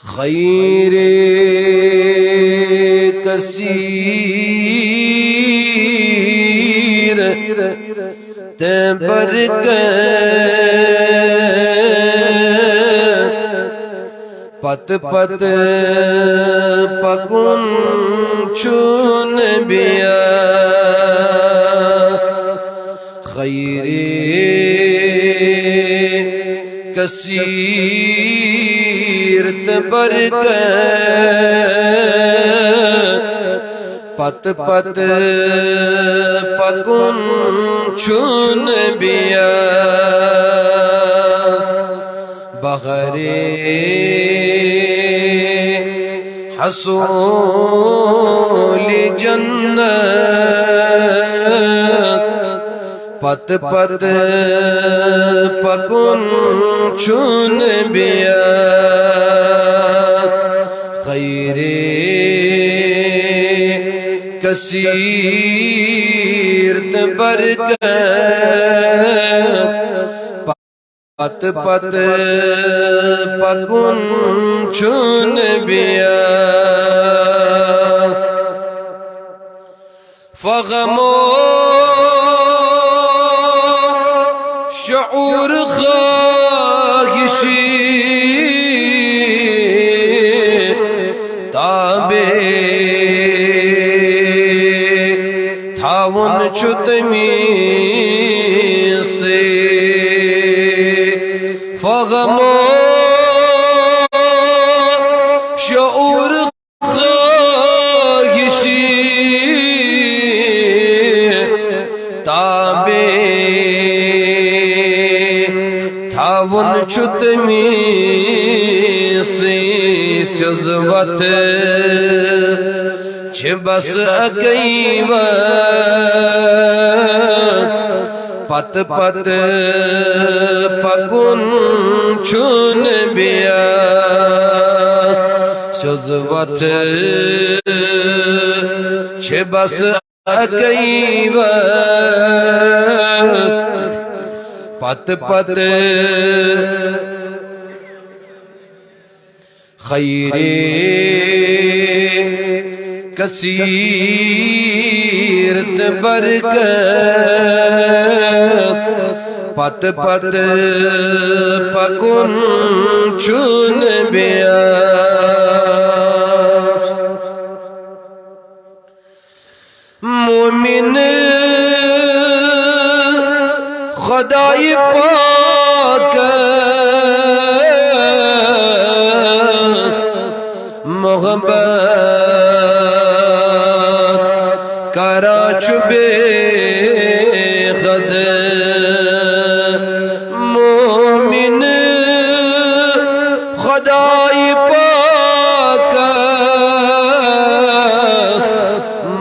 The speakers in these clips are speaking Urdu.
خیر کثیر برکت پت پت پکن چون بیاس خیر کثیر برکت پت پت پکن چون بیاس بغیر حصول جنت پت پت پکن چون بیاس خیر کثیر برکت پت پت پکن چون بیاس فغم و شعور خواہشی تابع تھاون چتمی سے فغم و شعور خواہشی تابع تھاون چتمی سے جذبت چھ بس اکیوت پت پت پکن چون بیاس جذبت چھ بس اکیوت پت پت خیر کثیر برکت پت پت پکن چون بیاس مومن خدای پاک محبت کرا چبے خد مومن خدای پاک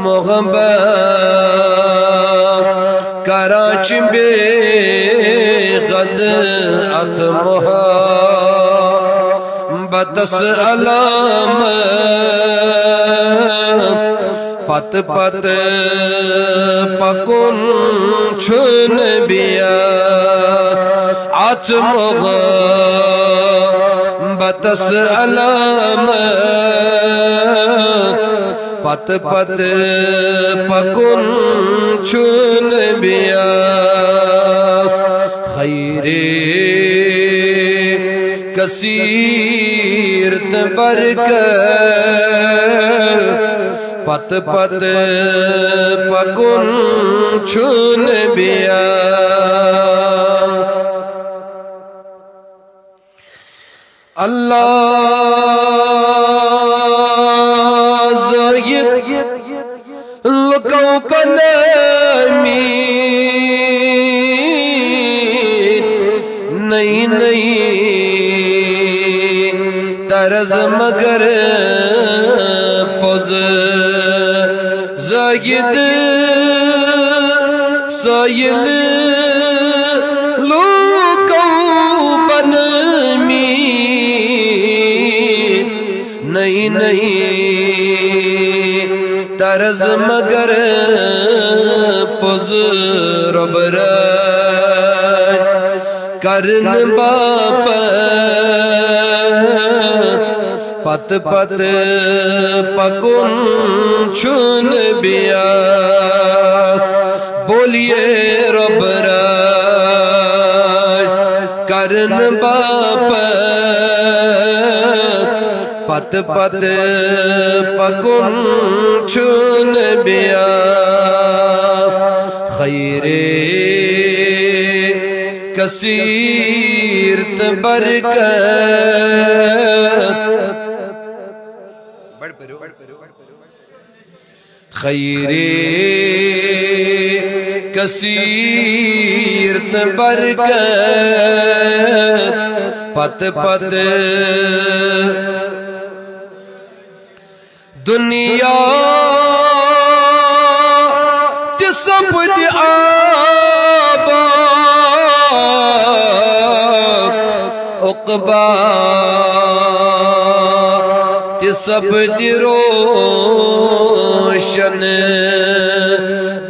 محبت کرا چبے خد ات محبت علامت پت پت پکن چون بیاس ات محبت علامت پت پت پکن چون بیاس خیر کثیر برکت پت پت پکن چون بیاس اللہ زاید لکو پنامی نئی نئی طرز مگر پوز زاید سایل لکو پنامی نئی نئی طرز مگر پوز ربراج کرن باپ پت پت پکن چھن بیاس بولیے رب راج کرن باپ پت پت پکن چھن بیاس خیر کثیر برکت خیر کثیر برکت پت پت دنیا سب عقبا سب روشن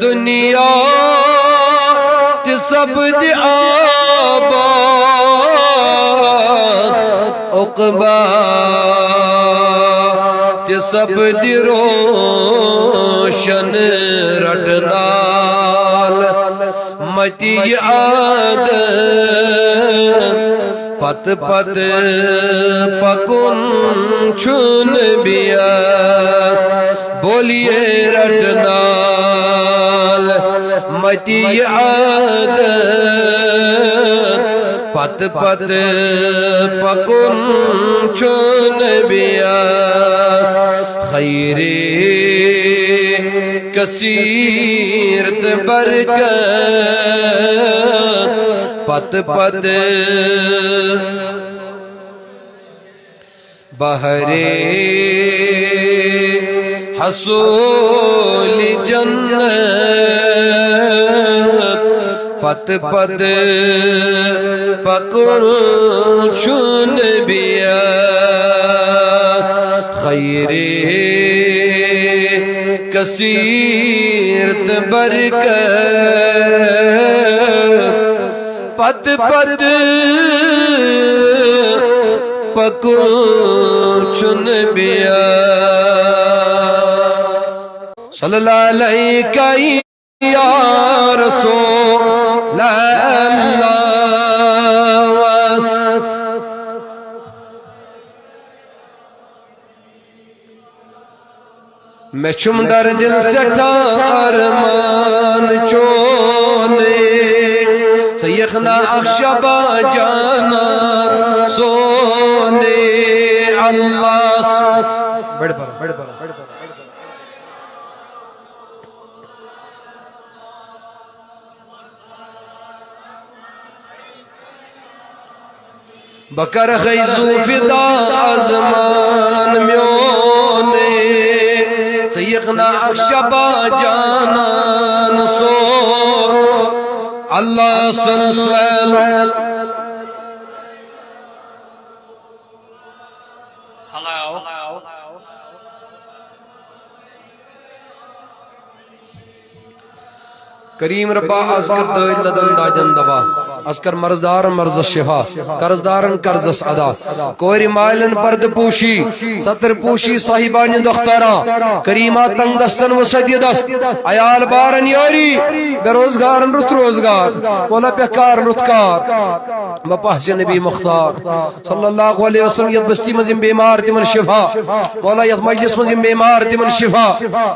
دنیا سب عقبا سب روشن رٹنال متی عادت پت پت پکن چھن بیاس بولیے رٹنال متی عادت پت پت پکن چھن بیاس خیر کثیر برکت پت پت بہرے حصول جنت پت پت پکن چھن بیاس خیر کثیر برکت پت پت پکن چھن بیاس صلی اللہ علیہ یا رسول اللہ میں چھم در دل سٹھا ارمان چونے سیخنا اخشبا جانا سونے اللہ بڑھ پر بکر خیزو فدا ازمان میونے سیخنا اخشبا جانان سو اللہ صلی اللہ کریم ربا از کر دل لدن داجن دوا از کر مرزدار مرز شفا قرضدارن قرضس ادا کوری مائلن پرد پوشی ستر پوشی صاحبان دختارا کریمہ تنگ دستن و صدی دست عیال بارن یاری بے روزگارن رت روزگار مولا پیکار رتکار بپاس نبی مختار صلی اللہ علیہ وسلم ید بستی مزیم بیمار تمن شفا مولا ید مجلس مزیم بیمار تمن شفا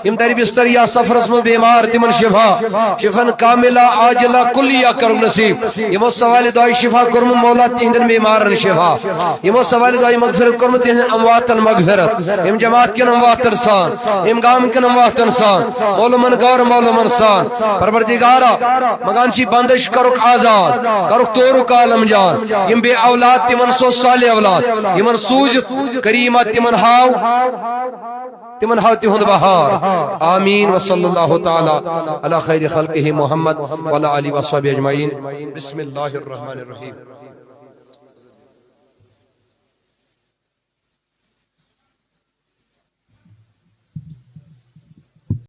یم در بستر یا سفرس میں بیمار تمن شفا شفن کاملہ آجلہ کلیہ کرم نصیب یمو سوال دعائی شفا کرم مولا تہندن بیمارن شفا یمو سوال دعائی مغفرت کرم تہندن امواتن مغفرت یم جماعت کن امواتن سان یم گام کن امواتن سان مولا من گار مولا من سان پروردگارا مگانچی بندش کرک آزاد کرک تورک عالم جان یم بے اولاد تمن سو صالح اولاد یمن سوج کریمہ تمن ہاو تہند بہار آمین وصلی اللہ تعالی علی خیر خلقہ محمد وعلی آلہ وصحبہ اجمعین بسم اللہ الرحمن الرحیم